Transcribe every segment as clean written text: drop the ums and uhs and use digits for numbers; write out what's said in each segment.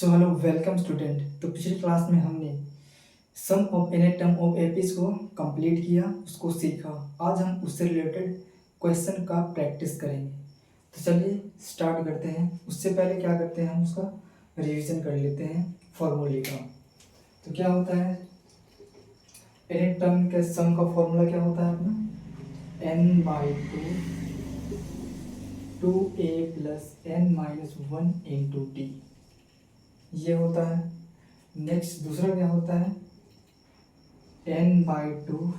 So hello welcome student. तो पिछली class में हमने sum of an term of APs को कंप्लीट किया, उसको सीखा। आज हम उससे रिलेटेड क्वेश्चन का प्रैक्टिस करेंगे। तो चलिए स्टार्ट करते हैं। उससे पहले क्या करते हैं, हम उसका रिवीजन कर लेते हैं फॉर्मूले का। तो क्या होता है, एन टर्म के सम का फॉर्मूला क्या होता है अपना, n by two A plus N minus one into t, ये होता है। नेक्स्ट दूसरा क्या होता है, n by two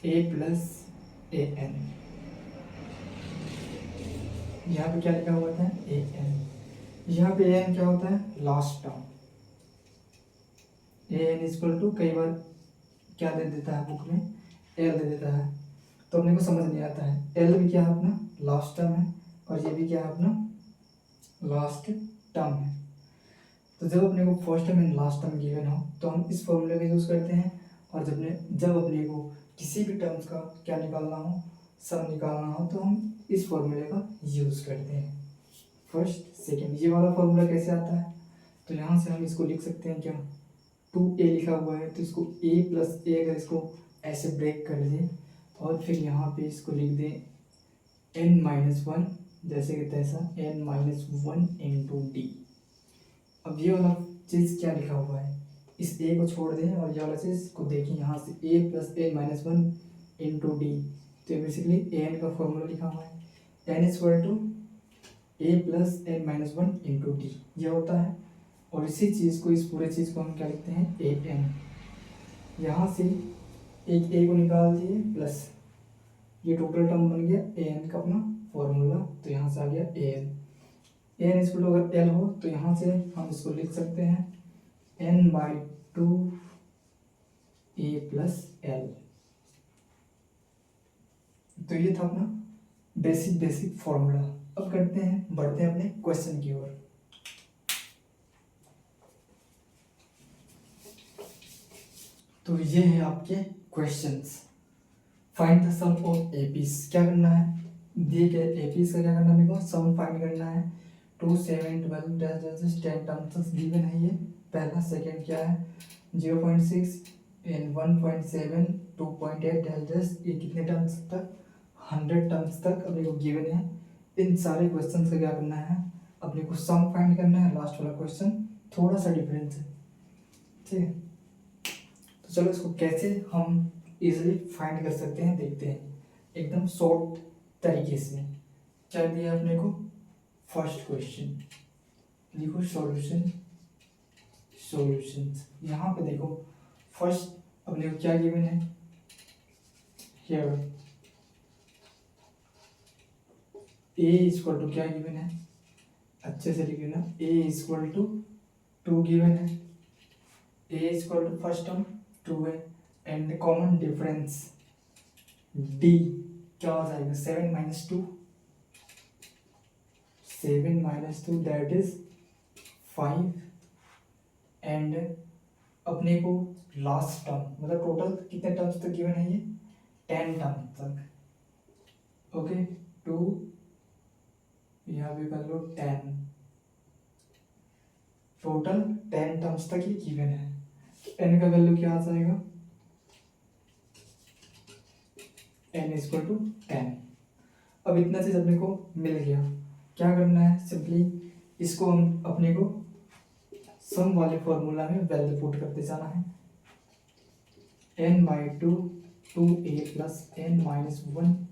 A plus a n, यहाँ पे क्या लिखा हुआ था, ए एन। यहाँ पे ए एन क्या होता है, last term. A N equal to, कई बार क्या दे देता है बुक में, एल दे देता है, तो अपने को समझ नहीं आता है। एल भी क्या है अपना, लास्ट टर्म है, और ये भी क्या है अपना, लास्ट टर्म है। तो जब अपने को first term and last term given हो तो हम इस फॉर्मूले का यूज़ करते हैं। और जब अपने को किसी भी टर्म्स का क्या निकालना हो, सम निकालना हो, तो हम इस फॉर्मूले का यूज़ करते हैं। फर्स्ट सेकेंड, ये वाला फॉर्मूला कैसे आता है, तो यहाँ से हम इसको लिख सकते हैं क्या, 2a लिखा हुआ है तो इसको a प्लस ए, अगर इसको ऐसे ब्रेक कर दें और फिर यहाँ पे इसको लिख दें n माइनस वन, जैसे कि तैसा n minus one into d. अब ये वाला चीज़ क्या लिखा हुआ है, इस a को छोड़ दें और ये वाला चीज़ को देखें, यहाँ से a plus a minus one into d, तो ये बेसिकली ए एन का फॉर्मूला लिखा हुआ है। N equal to A plus N minus one into d, ये होता है। और इसी चीज़ को, इस पूरे चीज़ को हम क्या लिखते हैं, ए एन। यहाँ से एक ए को निकाल दिए प्लस ये टोटल टर्म बन गया ए एन का अपना फॉर्मूला, तो यहाँ से आ गया A N. A N equal to अगर एल हो तो यहाँ से हम इसको लिख सकते हैं N by two A plus L. तो ये था अपना बेसिक फॉर्मूला। अब करते हैं, बढ़ते हैं अपने क्वेश्चन की ओर। तो ये है आपके questions. Find the sum of APs, क्या करना है, दिए गए एपीज का क्या करना है, मेरे को सम फाइंड करना है। 2 7 12 10 10 टर्म्स गिवन है ये पहला। सेकंड क्या है, 0.6 एंड 1.7 2.8 10 ये कितने टर्म्स तक, 100 टर्म्स तक अपने को गिवन है। इन सारे क्वेश्चन का क्या करना है, अपने को सम फाइंड करना है। लास्ट वाला क्वेश्चन थोड़ा सा डिफरेंस है, ठीक है। तो चलो इसको कैसे हम इजीली फाइंड कर सकते हैं, देखते हैं एकदम शॉर्ट तरीके से। क्या दिया अपने को, फर्स्ट क्वेश्चन लिखो सॉल्यूशन, सॉल्यूशंस। यहाँ पे देखो फर्स्ट अपने को क्या गिवन है, हियर ए इक्वल टू क्या गिवन है, अच्छे से लिख लेना, ए इक्वल टू 2 गिवन है, ए इक्वल टू फर्स्ट टर्म 2 है, एंड कॉमन डिफरेंस डी क्या हो जाएगा, 7 minus two, 7 minus two that is 5। And अपने को लास्ट टर्म मतलब टोटल कितने टर्म्स तक गिवन है, ये 10 टर्म तक। ओके, 2 यहाँ पे कर लो 10, टोटल 10 टर्म्स तक ये गिवन है। एन का वैल्यू क्या आ जाएगा, एन इक्वल टू 10। अब इतना चीज अपने को मिल गया, क्या करना है, सिंपली इसको हम अपने को सम वाले फॉर्मूला में वैल्यू पुट करते जाना है। N by two 2a plus N minus one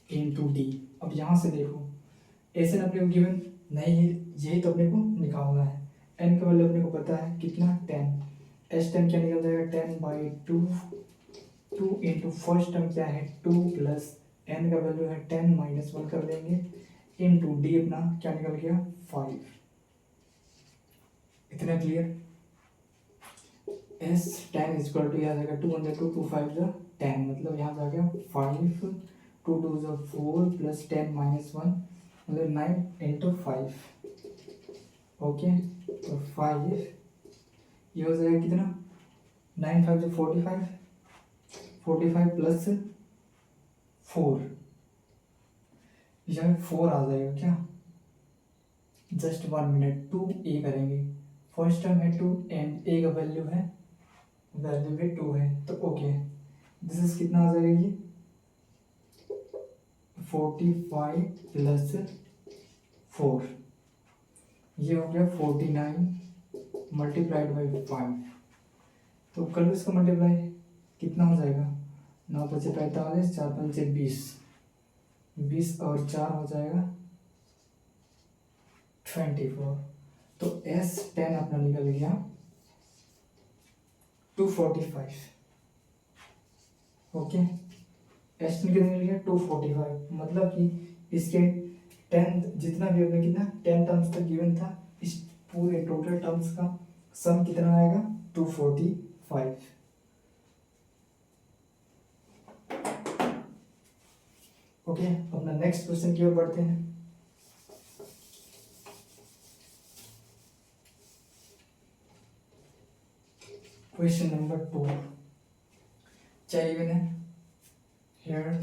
into d. अब यहाँ से देखो ऐसे अपने को गिवन नहीं है, यही तो अपने को निकालना है। एन का वैल्यू अपने को पता है कितना, 10। एस टर्म क्या निकल जाएगा, 10 by two, 2 into first term क्या है 2 प्लस एन का वैल्यू है 10 माइनस वन कर देंगे इंटू डी अपना क्या निकल गया 5। इतना क्लियर। एस 10 इक्वल टू यहाँ जाएगा 2 अंदर 2 2 5 जो 10, मतलब यहाँ जा गया 5, 2 2 जो 4 प्लस 10 माइनस वन मतलब 9 इंटू 5। ओके, तो 5 ये हो जाएगा कितना, 9 5 जो 45, 45 प्लस 4, यहाँ 4 आ जाएगा क्या, जस्ट 1 मिनट, 2a करेंगे। फर्स्ट टर्म है 2 एंड a का वैल्यू भी 2 है, तो ओके। दिस इज कितना आ जाएगा ये 45 प्लस 4, ये हो गया 49 मल्टीप्लाइड बाई 5। तो कर लो इसका मल्टीप्लाई, कितना हो जाएगा 9 पचे 45, 4 पंचे 20, 20 और 4 हो जाएगा 24। तो S10 अपना निकल गया 245। ओके, S10 कितना निकल गया 245, मतलब कि इसके 10 जितना भी अपने कितना 10 टर्म्स तक गिवन था, इस पूरे टोटल टर्म्स का सम कितना आएगा 245। ओके, अपना नेक्स्ट क्वेश्चन की ओर बढ़ते हैं। क्वेश्चन नंबर 2 चाहिए here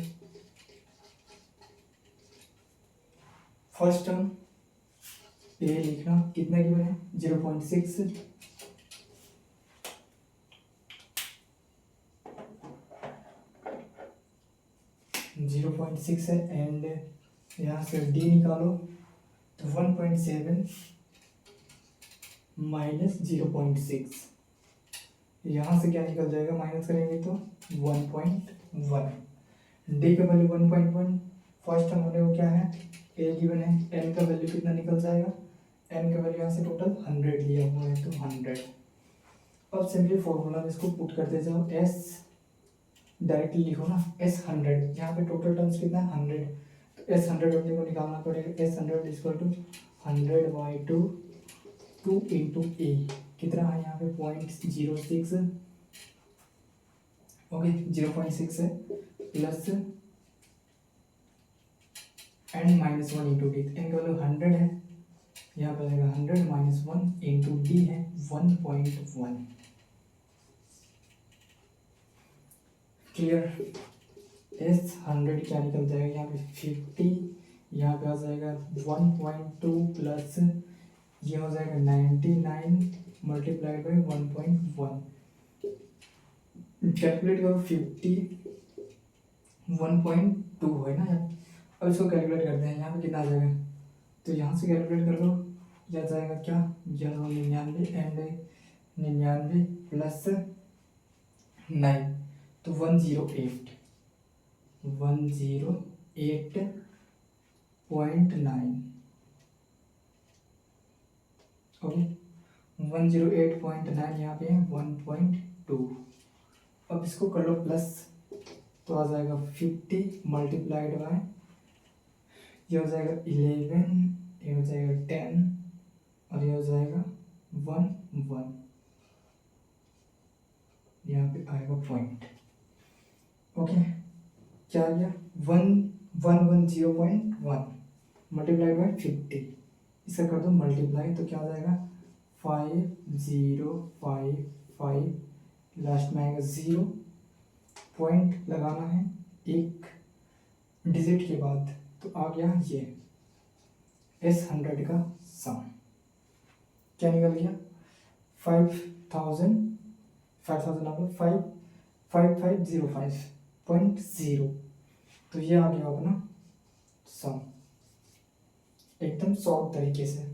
फर्स्ट टर्म ए लिखना, कितना गिवन है 0.6, है एंड यहाँ से डी निकालो तो 1.7 माइनस 0.6, यहाँ से क्या निकल जाएगा, माइनस करेंगे तो 1.1। डी का वैल्यू 1.1, फर्स्ट टर्म होने को क्या है ए गिवन है, एन का वैल्यू कितना निकल जाएगा, एन का वैल्यू यहाँ से टोटल 100 लिया हुआ है तो 100। अब सिंपली फॉर्मूला में इसको पुट करते जाओ, एस डायरेक्टली लिखो ना, एस 100, यहाँ पे टोटल टर्म्स कितना है 100, तो एस 100 अपने को निकालना पड़ेगा, S 100 equal to 100/2 2 into a, कितना है यहाँ पे 0.06, ओके 0.6 है, plus n minus 1 into d, n का वैल्यू 100 है, यहाँ पर आएगा 100 माइनस 1 इंटू डी है 1.1। क्लियर, एस 100 क्या निकल जाएगा, यहाँ पे 50, यहाँ पे आ जाएगा 1.2 प्लस ये हो जाएगा 99 मल्टीप्लाइड बाई 1.1। कैलकुलेट करो 50 1.2 है ना, अब इसको कैलकुलेट करते हैं, यहाँ पे कितना आ जाएगा, तो यहाँ से कैलकुलेट कर लो, यह जाएगा क्या 99 एंड 99 प्लस 9 तो 108 108.9, ओके 108.9, यहाँ पे 1.2। अब इसको कर लो प्लस, तो आ जाएगा 50 मल्टीप्लाइड बाय, ये हो जाएगा 11, ये हो जाएगा 10 और ये हो जाएगा 1 यहाँ पे आएगा पॉइंट। ओके, क्या आ गया 110.1 मल्टीप्लाइड बाय 50, इसका कर दो मल्टीप्लाई, तो क्या आ जाएगा 5055, लास्ट में आएगा 0, पॉइंट लगाना है एक डिजिट के बाद, तो आ गया ये S100 का सम क्या निकल गया 5000 5505.0, तो ये आ गया अपना सम एकदम शॉर्ट तरीके से।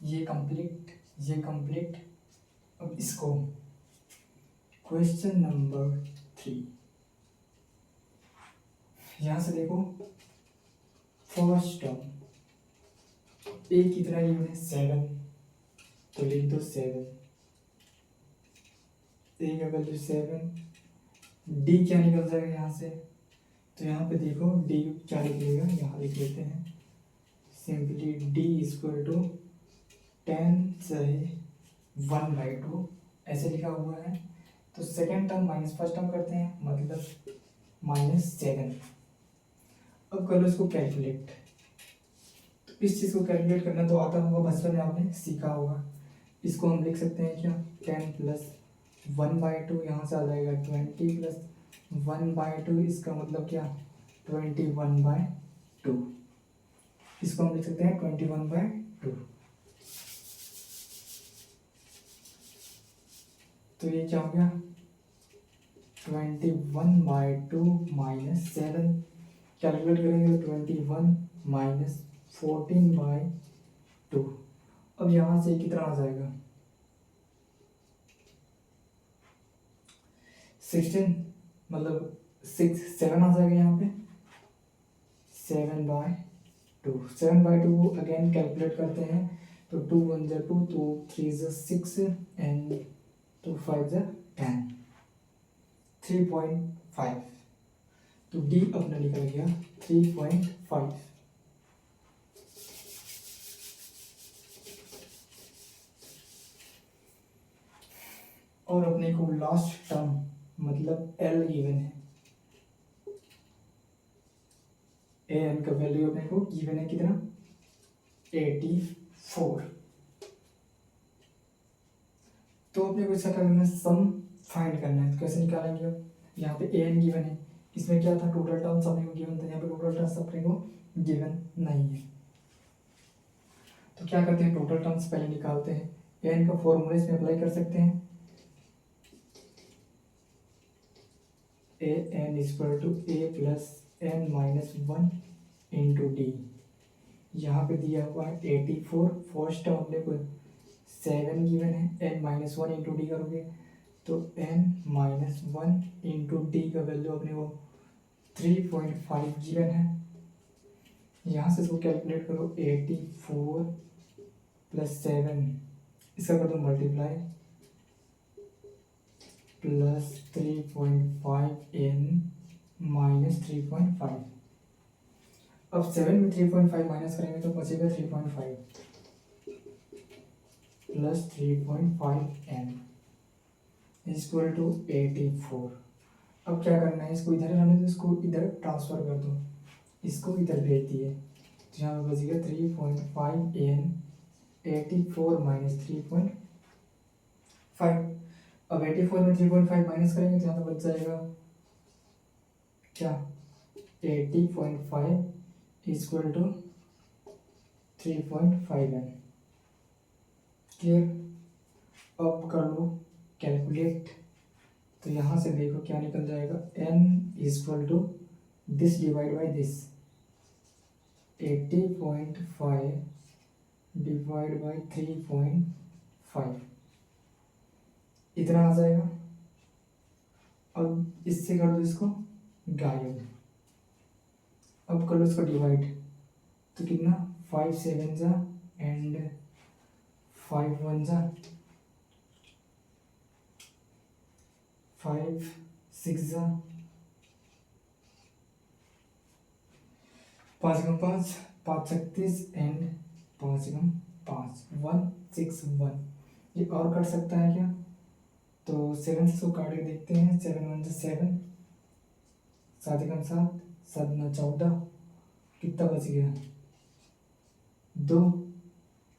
ये कंप्लीट। अब इसको क्वेश्चन नंबर 3, यहां से देखो फर्स्ट टर्म ए कितना ये है 7, तो लिख दो 7, ए का वैल्यू 7, डी क्या निकल जाएगा यहाँ से, तो यहाँ पे देखो डी क्या निकलेगा, यहाँ लिख लेते हैं सिंपली डी इक्वल टू 10/1/2 ऐसे लिखा हुआ है। तो second term minus first term करते हैं, मतलब -7। अब करो इसको कैलकुलेट, तो इस चीज़ को कैलकुलेट करना तो आता होगा, बचपन में आपने सीखा होगा। इसको हम लिख सकते हैं क्या, 10+1/2, यहाँ से आ जाएगा 20+1/2, इसका मतलब क्या 21/2, इसको हम लिख सकते हैं 21/2। तो ये क्या हो गया 21/2 माइनस 7, कैलकुलेट करेंगे तो 21 माइनस 14/2। अब यहाँ से कितना आ जाएगा 16, मतलब 7 आ जाएगा यहाँ पे 7/2। 7/2 को अगेन कैलकुलेट करते हैं तो 2 1 जा 2, 2 3 जा 6 एंड 2 5 जा 10, 3.5। तो डी अपना निकल गया 3.5। और अपने को लास्ट टर्म मतलब एल गिवन है, ए एन का वैल्यू अपने को गिवन है कितना 84। तो अपने को इसका करना है सम फाइंड करना है। तो कैसे निकालेंगे, यहाँ पे ए एन गिवन है, इसमें क्या था टोटल टर्म्स अपने को गिवन था, यहाँ पे टोटल टर्म्स अपने को गिवन नहीं है। तो क्या करते हैं टोटल टर्म्स पहले निकालते हैं, ए एन का फॉर्मूला इसमें अप्लाई कर सकते हैं, A N equal to A plus N minus 1 into D. यहाँ पे दिया हुआ है 84, फर्स्ट टर्म अपने को 7 गिवन है, एन माइनस 1 इंटू डी करोगे तो एन माइनस 1 इंटू डी का वैल्यू अपने को 3.5 गिवन है। यहाँ से इसको कैलकुलेट करो 84 प्लस 7, इसका कर दो मल्टीप्लाई प्लस 3.5 एन माइनस 3.5। अब 7 में 3.5 माइनस करेंगे तो बचेगा 3.5 प्लस 3.5 एन इक्वल टू 84। अब क्या करना है, इसको इधर रहने दो, इसको इधर ट्रांसफर कर दो, इसको इधर भेज दिए तो यहाँ पे बचेगा 3.5 एन 84 माइनस 3.5। अब 84 में 3.5 माइनस करेंगे तो यहाँ पे बच जाएगा क्या 80.5 इक्वल टू 3.5 एन। क्लियर। अब कर लो कैलकुलेट, तो यहाँ से देखो क्या निकल जाएगा n equal to this divide by this, 80.5 divide by 3.5 इतना आ जाएगा। अब इससे कर दो इसको गायब, अब कर लो इसको डिवाइड, तो कितना 5 7 जा एंड 5 1 जा 5 6 जा 5 गुना 5 5 36 एंड 5 गुना 5 161। ये और कट सकता है क्या, तो 7 से इसको काट के देखते हैं, 7 1 जा 7, 7 1 7, 7 9 14, कितना बच गया 2,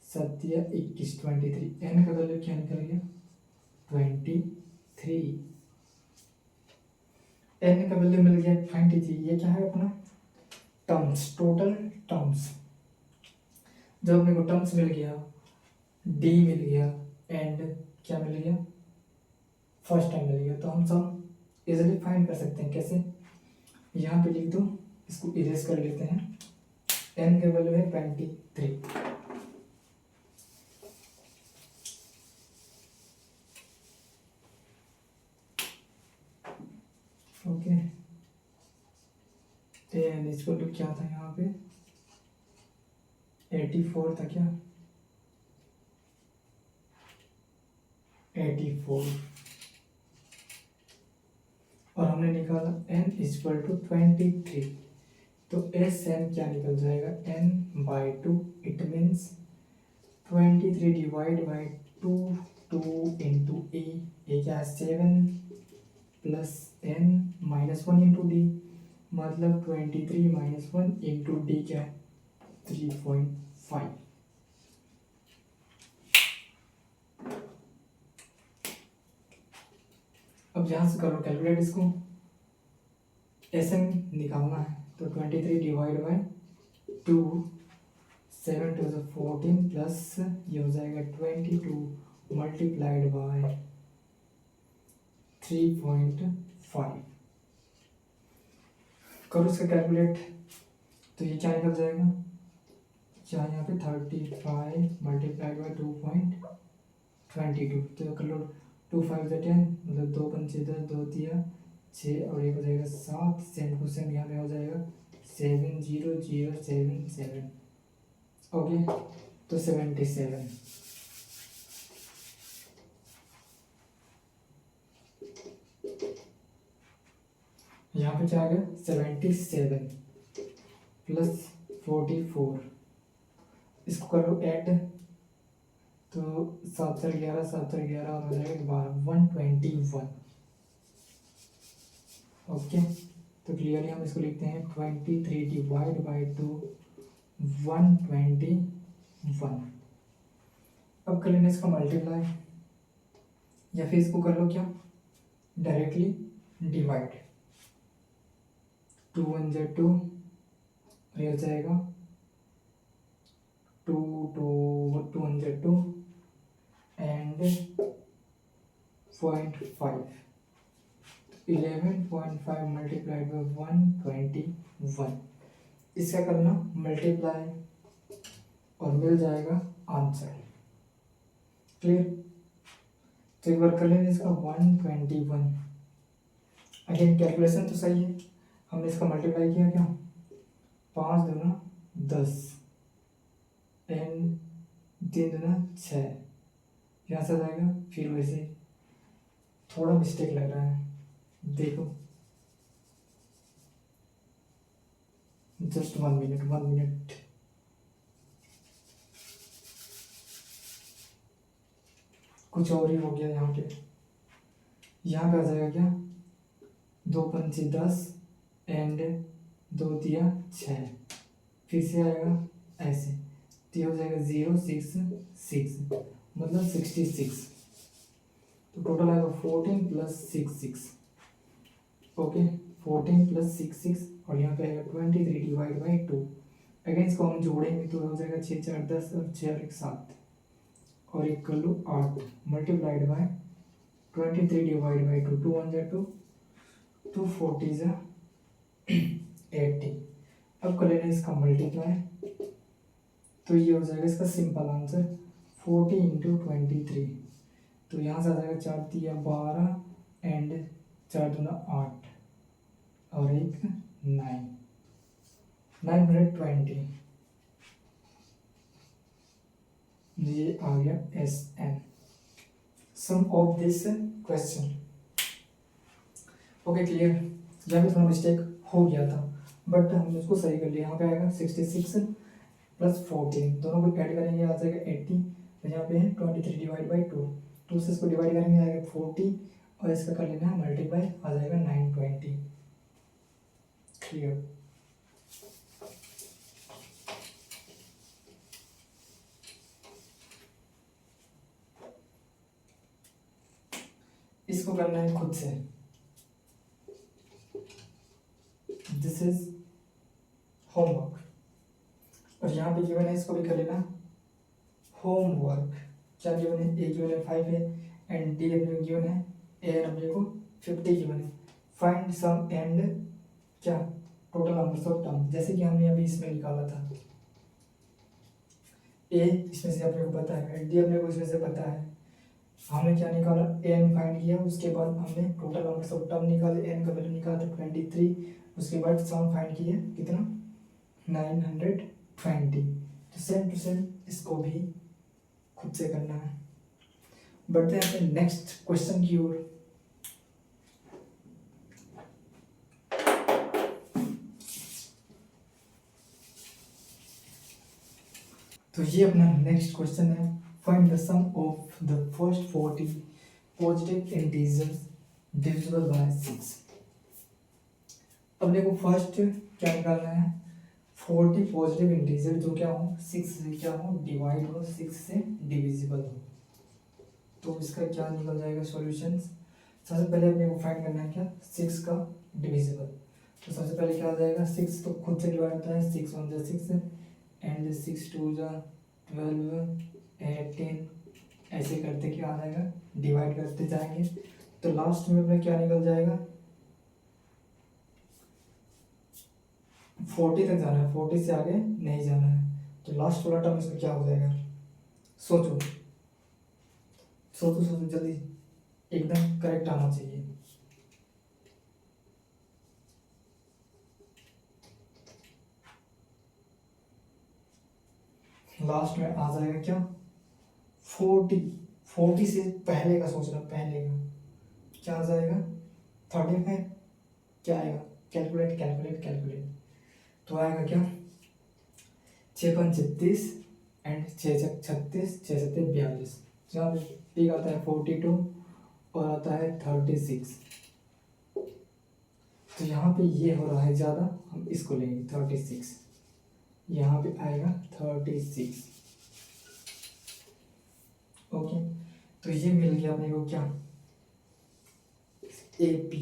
7 21 23। एन का वैल्यू क्या निकल गया 23। एन का वैल्यू मिल गया 23। ये क्या है अपना टर्म्स, टोटल टर्म्स। जब अपने को टर्म्स मिल गया, डी मिल गया एंड क्या मिल गया फर्स्ट टाइम मिल गया, तो हम सब इजीली फाइंड कर सकते हैं। कैसे, यहाँ पे लिख दो, इसको इरेज कर लेते हैं। एन का वैल्यू है 23। ओके, एन इक्वल टू क्या था यहाँ पे 84 था क्या 84, और हमने निकाला n इक्वल टू 23। तो एस एन क्या निकल जाएगा n by 2, it means 23 divide by 2, 2 into A क्या है 7 plus n minus 1 into D, मतलब 23 माइनस 1 इंटू डी क्या है 3.5। अब यहाँ से करो कैलकुलेट इसको, एसएम निकालना है तो 23 डिवाइड बाई 2, 7 टू 14 प्लस ये हो जाएगा 22 मल्टीप्लाइड बाय 3.5। करो इसका कैलकुलेट तो ये क्या निकल जाएगा, यहाँ पे 35 मल्टीप्लाइड बाई 2.22, तो कर लो 2 5 10, मतलब 2 5 10, 2 दिया 6 और एक हो जाएगा 7, सेम टू सेम यहाँ पे हो जाएगा 70077। ओके तो 77। यहाँ पे क्या आ गया 77 प्लस 44, इसको करो ऐड तो 7 4 11, 7 4 11 और हो जाएगा 121। ओके तो क्लियरली हम इसको लिखते हैं 23 डिवाइड बाई 2 121। अब कर लेना इसका मल्टीप्लाई, या फिर इसको कर लो क्या डायरेक्टली डिवाइड, 2 1 जा 2 और हो जाएगा 2 2 1 जा 2 एंड 0.5, 11.5 मल्टीप्लाइड बाई 121। इसका करना मल्टीप्लाई और मिल जाएगा आंसर। क्लियर, तो एक बार कर लेंगे इसका 121। अगेन कैलकुलेशन तो सही है, हमने इसका मल्टीप्लाई किया क्या 5 दूना 10 एंड 3 दूना 6, यहाँ से जाएगा। फिर वैसे थोड़ा मिस्टेक लग रहा है, देखो जस्ट 1 मिनट 1 मिनट। कुछ और ही हो गया यहाँ पे आ जाएगा क्या 2 5 10 एंड 2 दिया 6, फिर से आएगा ऐसे, तो हो जाएगा 066 मतलब 66, तो टोटल आएगा 14 प्लस 66। ओके 14 प्लस 66 और यहाँ पे आएगा 23 डिवाइड बाई 2। अगेन इसको हम जोड़ेंगे तो हो जाएगा 6 4 10 और 6 और 1 7 और एक कर लो 8 मल्टीप्लाइड बाय 23 डिवाइड बाई 2, 2 1 जा 2, 2 40 जा 80। अब कर लेना इसका मल्टीप्लाई, तो ये हो जाएगा इसका सिंपल आंसर 40 इंटू 23, तो यहाँ से आ जाएगा 4 दिया 12 एंड 4 दूना 8 और एक 920। ये आ गया SN sum of this question. Okay clear, यहाँ पे थोड़ा मिस्टेक हो गया था बट हमने उसको सही कर लिया। यहाँ पे आएगा 66 प्लस 14, दोनों को ऐड करेंगे आ जाएगा 80, तो यहाँ पे है 23 डिवाइड बाई 2 से इसको डिवाइड करेंगे आएगा 40 और इसका कर लेना है मल्टीप्लाई, आ जाएगा 920। क्लियर, इसको करना है खुद से। दिस इज होमवर्क और यहाँ पे गिवन है, इसको भी कर लेना होमवर्क। क्या गिवन है, ए गिवन है 5 है एंड डी अपने गिवन है, ए अपने को 50 गिवन है। फाइंड सम एंड क्या टोटल नंबर्स ऑफ टर्म, जैसे कि हमने अभी इसमें निकाला था। ए इसमें से अपने को पता है, डी अपने को इसमें से पता है, हमने क्या निकाला एन फाइंड किया, उसके बाद हमने टोटल नंबर्स ऑफ टर्म निकाले, एन का वैल्यू निकाला था 23, उसके बाद सम फाइंड किया कितना 920। तो सेम टू सेम इसको भी खुद से करना है। बढ़ते हैं अपने नेक्स्ट क्वेश्चन की ओर। तो ये अपना नेक्स्ट क्वेश्चन है, find the sum of the first 40 positive integers divisible by 6। अब देखो फर्स्ट क्या निकालना है, 40 पॉजिटिव इंटीजर जो क्या हो 6 से क्या हो डिवाइड हो, 6 से डिविजिबल हो। तो इसका क्या निकल जाएगा सॉल्यूशंस, सबसे पहले अपने को फाइंड करना है क्या, 6 का डिविजिबल। तो सबसे पहले क्या हो जाएगा, 6 तो खुद से डिवाइड होता है, 6 1 6 एंड 6 2 12 18, ऐसे करते क्या आ जाएगा, डिवाइड करते जाएंगे तो लास्ट में अपने क्या निकल जाएगा, 40 तक जाना है, 40 से आगे नहीं जाना है। तो लास्ट वाला टर्म इसमें क्या हो जाएगा, सोचो सोचो सोचो जल्दी, एकदम करेक्ट आना चाहिए। लास्ट में आ जाएगा क्या, 40, 40 से पहले का सोचना, पहले का क्या आ जाएगा, 35, क्या आएगा, कैलकुलेट कैलकुलेट कैलकुलेट, तो आएगा क्या, 6 5 36 एंड 6 6 36, 6 7 42, यहाँ पे एक आता है 42 और आता है 36। तो यहाँ पे ये हो रहा है ज़्यादा, हम इसको लेंगे 36, यहाँ पे आएगा 36। ओके, तो ये मिल गया अपने को क्या, AP,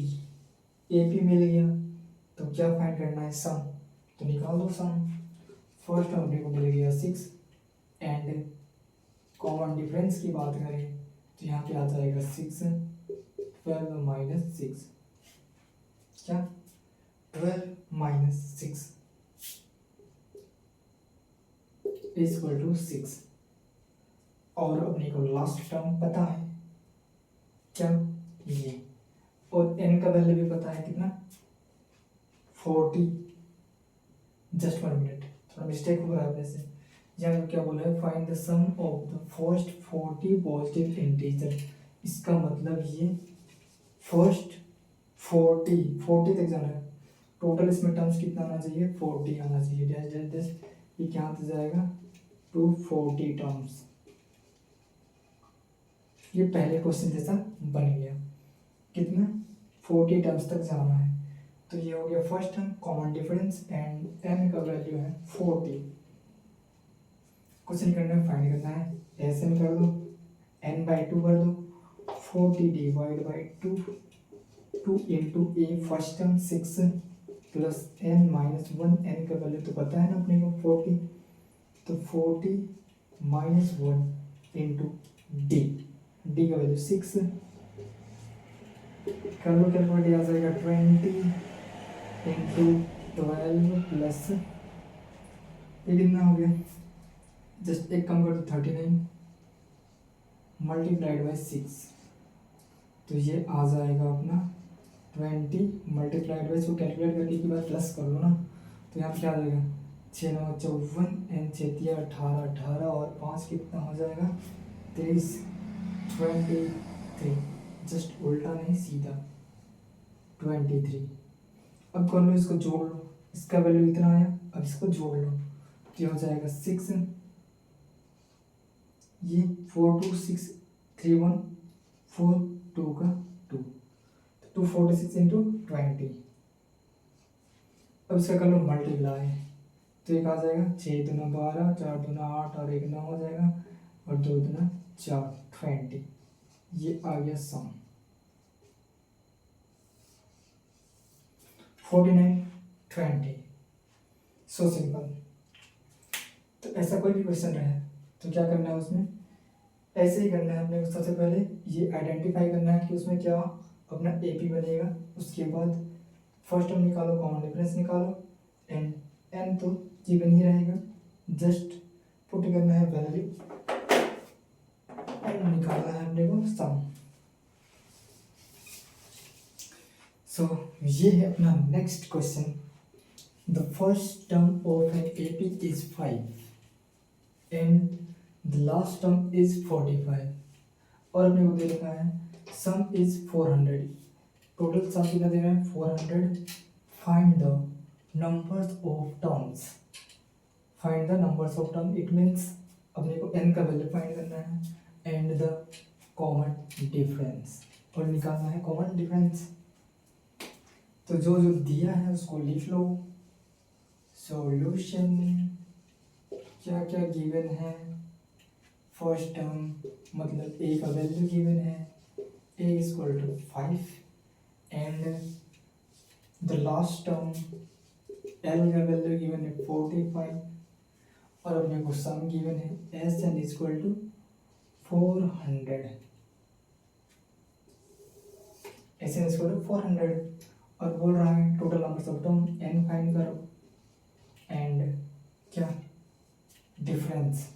AP मिल गया। तो क्या फाइंड करना है, सम, तो निकाल दो सम। फर्स्ट अपने को मिल गया 6 एंड कॉमन डिफरेंस की बात करें तो यहाँ पे आ जाएगा 6 12 माइनस 6, क्या 12 माइनस 6 इज इक्वल टू 6। और अपने को लास्ट टर्म पता है क्या, ये, और n का वैल्यू भी पता है कितना, 40। जस्ट 1 मिनट, थोड़ा मिस्टेक हो रहा है वैसे, यहाँ पे क्या बोला है, find the sum of the first 40 positive integer. इसका मतलब ये फर्स्ट 40 तक जाना है, टोटल इसमें टर्म्स कितना आना चाहिए, 40 आना चाहिए, डैश डैश डैश, ये क्या आता जाएगा, 240 टर्म्स। ये पहले क्वेश्चन जैसा बन गया, कितना 40 टर्म्स तक जाना है। तो ये हो गया first term, common difference and n का वैल्यू है 40। कुछ नहीं करना है, फाइंड करना है, एसएन कर दो, n/2 कर दो, 40 divide by 2, 2 into A first term 6 plus n minus 1, n का वैल्यू तो पता है ना अपने को 40, तो 40 माइनस 1 इंटू डी, डी का वैल्यू 6, कर लो कैलकुलेट, आ जाएगा 20 इंटू 12 प्लस, ये कितना हो गया, जस्ट एक कम कर दो 39 मल्टीप्लाइड बाई 6, तो ये आ जाएगा अपना 20 मल्टीप्लाइड बाई, इसको कैलकुलेट करके की बार प्लस कर लो ना, तो यहाँ पे क्या आ जाएगा, 6 9 54 एन 6 3 18, 18 और 5 कितना हो जाएगा 23, 23, जस्ट उल्टा नहीं सीधा 23। अब कर लो, इसको जोड़ लो, इसका वैल्यू इतना आया, अब इसको जोड़ लो, तो ये हो जाएगा 6, ये 4 2 6 3 1 4 2 का 2, 246 इंटू 20। अब इसका कर लो मल्टीप्लाई, तो एक आ जाएगा 6 दूना 12, 4 दूना 8 और 1 9 हो जाएगा, और 2 दूना 4 20। ये आ गया सम 49 20। So simple. तो ऐसा कोई भी क्वेश्चन रहे तो क्या करना है, उसमें ऐसे ही करना है अपने को। सबसे पहले ये आइडेंटिफाई करना है कि उसमें क्या अपना AP बनेगा, उसके बाद फर्स्ट टर्म निकालो, कॉमन डिफरेंस निकालो, एंड n तो गिवन ही रहेगा, जस्ट पुट करना है वैल्यू एंड निकालना है अपने को सम। सो ये है अपना next question. The first term of an AP is 5 and the last term is 45, और अपने को दे रखा है सम इज 400, टोटल सम कितना दे रहा है 400। Find the numbers of terms, find the numbers of term, it means अपने को n का वैल्यू फाइंड करना है एंड द कॉमन डिफरेंस, और निकालना है कॉमन डिफरेंस। तो जो जो दिया है उसको लिख लो। सॉल्यूशन क्या क्या गिवन है, फर्स्ट टर्म मतलब a का वैल्यू गिवन है, a equal to 5 and the last term l का वैल्यू गिवन है 45 और अपने को सम गिवन है S N equal to 400, S N equal to 400 और बोल रहा है total numbers of term n find करो एंड क्या डिफरेंस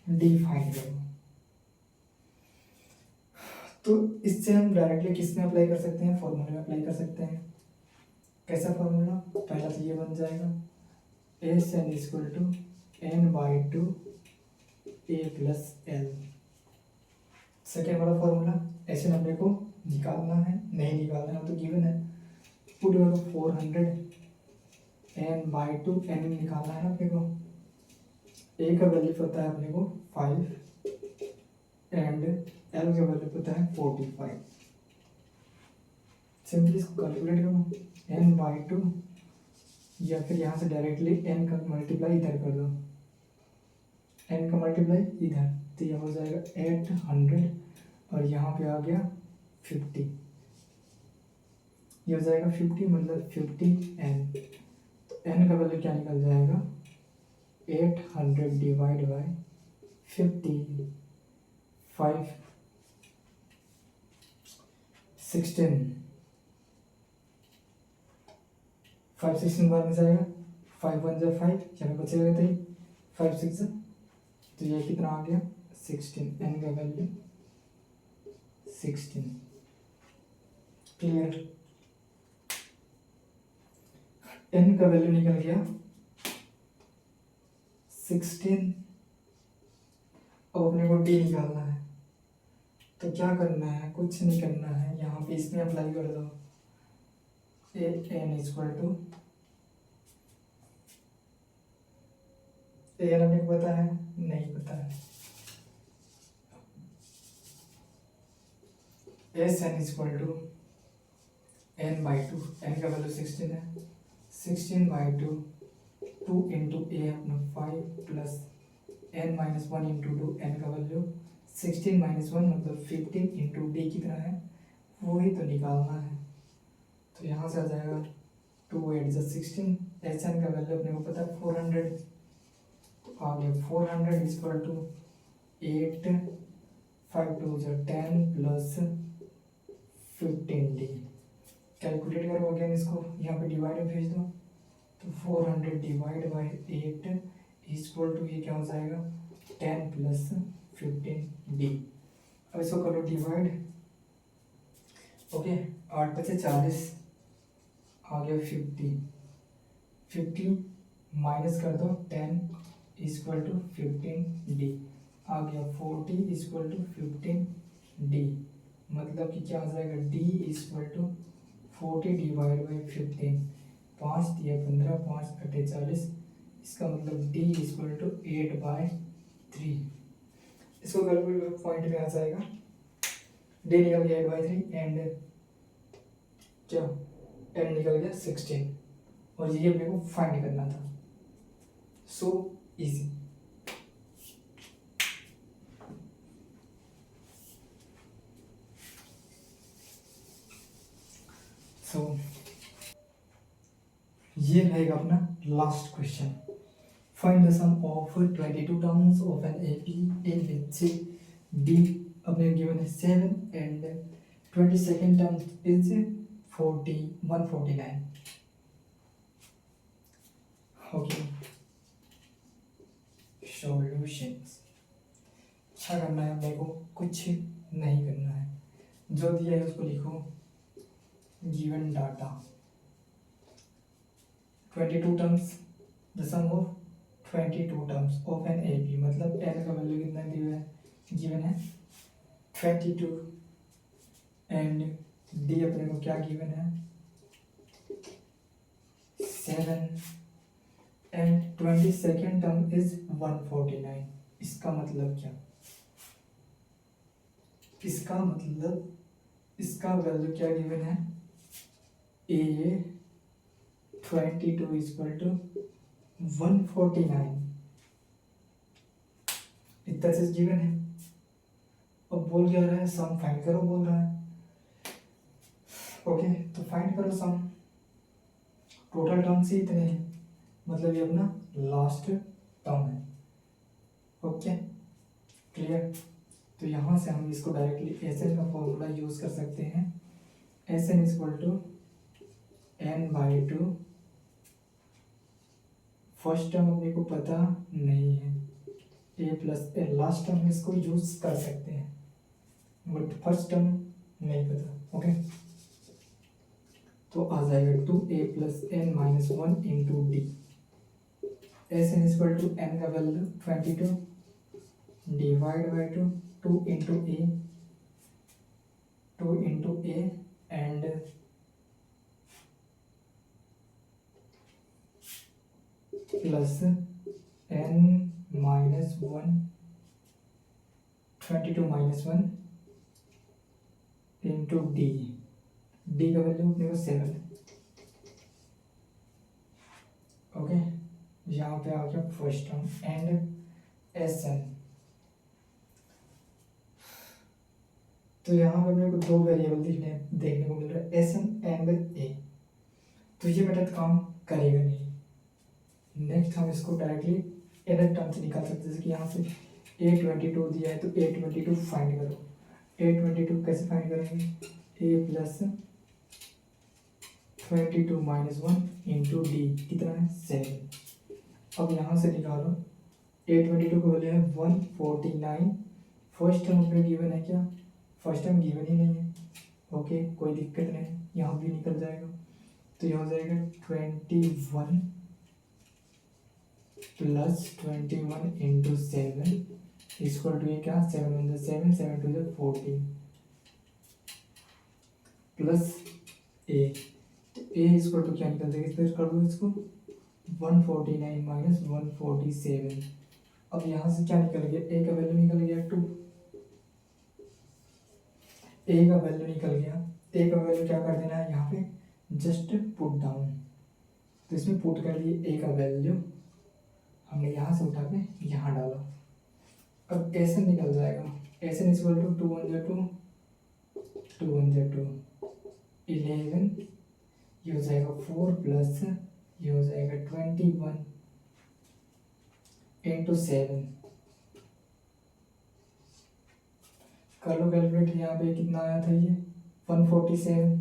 डी फाइंड करो। तो इससे हम डायरेक्टली किस में अप्लाई कर सकते हैं, फॉर्मूले में अप्लाई कर सकते हैं। कैसा फॉर्मूला, पहला तो ये बन जाएगा S N equal to N by two A plus l. Second वाला फॉर्मूला एस एन अपने को निकालना है, नहीं निकालना है तो गिवन है, पुट करो 400 एन बाई टू, एन निकालना है ना अपने को, ए का वैल्यू पता है अपने को 5 एंड एल का वैल्यू पता है 45। सिंपली इसको कैलकुलेट करो एन बाई टू या फिर यहाँ से डायरेक्टली एन का मल्टीप्लाई इधर कर दो, एन का मल्टीप्लाई इधर, तो यह हो जाएगा 800 और यहाँ पे आ गया 50, ये हो जाएगा 50 मतलब 50 एन, तो एन का वैल्यू क्या निकल जाएगा 800 डिवाइड बाई 50, 5 16 5 16 बार में जाएगा, 5 1 जा 5, यहाँ बचेगा 3, 5 6 जा, तो ये कितना आ गया 16, एन का वैल्यू 16। क्लियर, एन का वैल्यू निकल गया 16। अब अपने को डी निकालना है, तो क्या करना है, कुछ नहीं करना है, यहाँ पे इसमें अप्लाई कर दो A N equal to A N अपने को पता है, नहीं पता है, S N equal to N by two, N का वैल्यू 16 है, 16 बाई टू, 2 इंटू ए अपना 5 plus N minus 1 into 2, n का वैल्यू 16 माइनस 1 मतलब 15 इंटू डी कितना है वो ही तो निकालना है, तो यहाँ से आ जाएगा 2 8 जा 16, एस एन का वैल्यू अपने को पता है 400, तो आ गया 400 इक्वल टू 8 5 2 जा 10 प्लस 15 डी। कैलकुलेट करो अगेन इसको, यहाँ पे डिवाइड में भेज दो, तो 400 डिवाइड बाई 8 इक्वल टू ये क्या हो जाएगा 10 प्लस 15 डी। अब इसको करो डिवाइड, ओके 8 बचे 40, आ गया 50, 50 माइनस कर दो 10 इक्वल टू 15 डी, आ गया 40 इक्वल टू 15 डी, मतलब कि क्या आ जाएगा d equal to 40 divide by 15, 5 दिया 15, 5 कटे 40, इसका मतलब डी इक्वल टू 8/3। इसको कैलकुलेट पॉइंट में आ जाएगा, डी निकल गया 8/3 एंड क्या एन निकल गया 16, और ये अपने को फाइंड करना था, सो इजी। सो ये रहेगा अपना last question, find the sum of 22 terms of an AP in which d अपने गिवन है 7 and 22nd term is 149। Okay solutions, अच्छा करना है अपने को, कुछ नहीं करना है, जो दिया है उसको लिखो, given data 22 terms, the sum of 22 terms of an AP, मतलब एन का वैल्यू कितना दिया है, गिवन है 22 एंड डी अपने को क्या गिवन है 7 एंड 22nd टर्म इज 149। इसका मतलब क्या, इसका मतलब इसका वैल्यू क्या गिवन है ए 22 इक्वल टू 149, इतना चीज गिवन है, अब बोल क्या रहा है, सम फाइंड करो बोल रहा है। ओके, तो फाइंड करो सम। टोटल टर्म्स ही इतने हैं, मतलब ये अपना लास्ट टर्म है। Okay, clear. तो यहाँ से हम इसको डायरेक्टली एस एन का फॉर्मूला यूज कर सकते हैं। S N equal to n/2। First term अपने को पता नहीं है, a plus a, last term इसको यूज कर सकते हैं, बट फर्स्ट टर्म नहीं पता। ओके, तो आ जाएगा 2a+n-1 into D. S N equal to N का value 22 divide by 2, 2 into A and plus n-1, 22-1 into D. D का वैल्यू अपने को 7 है। ओके, यहाँ पे आ गया first term and S N. तो यहाँ पे अपने को दो वेरिएबल देखने को मिल रहा है, एस एन एंड ए। तो ये मेथड काम करेगा नहीं। नेक्स्ट हम इसको डायरेक्टली इनर टर्म से निकाल सकते हैं, जैसे कि यहाँ से a22 दिया है तो a22 फाइंड करो। a22 कैसे फाइंड करेंगे, a प्लस 22-1 इंटू डी कितना है 7। अब यहाँ से निकालो, a22 को वैल्यू है 149। फर्स्ट टर्म अपने गिवन है क्या, फर्स्ट टर्म गिवन ही नहीं है। ओके, कोई दिक्कत नहीं, यहाँ भी निकल जाएगा। तो यहाँ हो जाएगा 21 प्लस 21 इंटू 7 इक्वल टू ये क्या, 7 1 7, 7 2 14 प्लस ए। तो ए इक्वल टू क्या निकल जाएगा, इसमें कर दो इसको, 149 माइनस 147। अब यहाँ से क्या निकल गया, ए का वैल्यू निकल गया 2। ए का वैल्यू निकल गया, ए का वैल्यू क्या कर देना है यहाँ पे, जस्ट पुट डाउन। तो इसमें पुट कर दिए ए का वैल्यू, हमने यहाँ से उठा के यहाँ डाला। अब एस एन निकल जाएगा, एस एन इक्वल टू 2 1 2 2 1 2 11, ये हो जाएगा 4 प्लस ये हो जाएगा 21 इंटू 7। कर लो कैलकुलेट, यहाँ पे कितना आया था ये 147,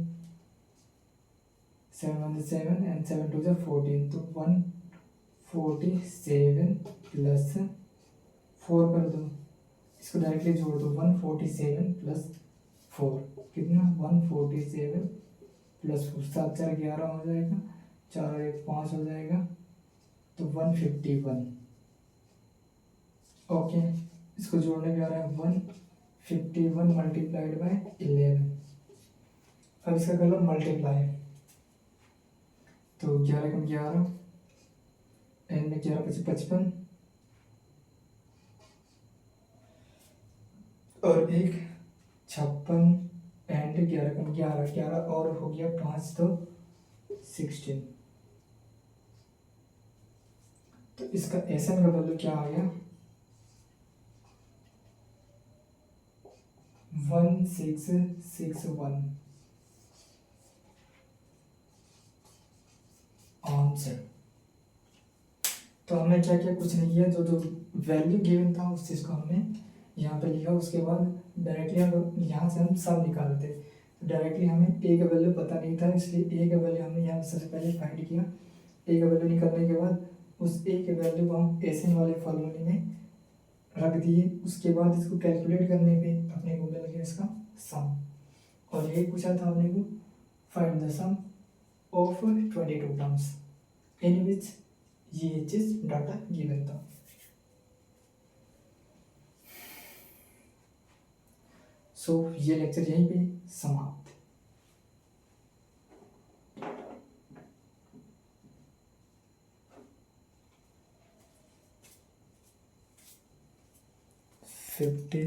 7 1 7 एंड 7 2 14, तो 147 प्लस 4 कर दो, इसको डायरेक्टली जोड़ दो, 147 प्लस 4 कितना, 147 प्लस 4, 7 4 11 हो जाएगा, 4 और 1 5 हो जाएगा, तो 151। ओके, इसको जोड़ने पे आ रहा है 151 मल्टीप्लाइड बाय 11। अब इसका कर लो मल्टीप्लाई, तो 11 कम 11 एन में 11 25 55 और 1 56 एंड 11 कम 11 11 और हो गया 5 तो 16। तो इसका एस एन का वैल्यू क्या आ गया, 1661 आंसर। तो हमने क्या किया, कुछ नहीं किया, जो जो वैल्यू गिवन था उस चीज़ को हमने यहाँ पे लिखा। उसके बाद डायरेक्टली हम यहाँ से हम सब निकालते, तो डायरेक्टली हमें ए का वैल्यू पता नहीं था, इसलिए ए का वैल्यू हमने यहाँ सबसे पहले फाइंड किया। ए का वैल्यू निकालने के बाद उस ए के वैल्यू को हम एस एन वाले फॉर्मूले में रख दिए। उसके बाद इसको कैलकुलेट करने पे अपने को मिल गया इसका सम, और यही पूछा था अपने को, find the sum of 22 terms in which ये चीज डाटा गिवन था। सो ये लेक्चर यहीं पे समाप्त। फिफ्टी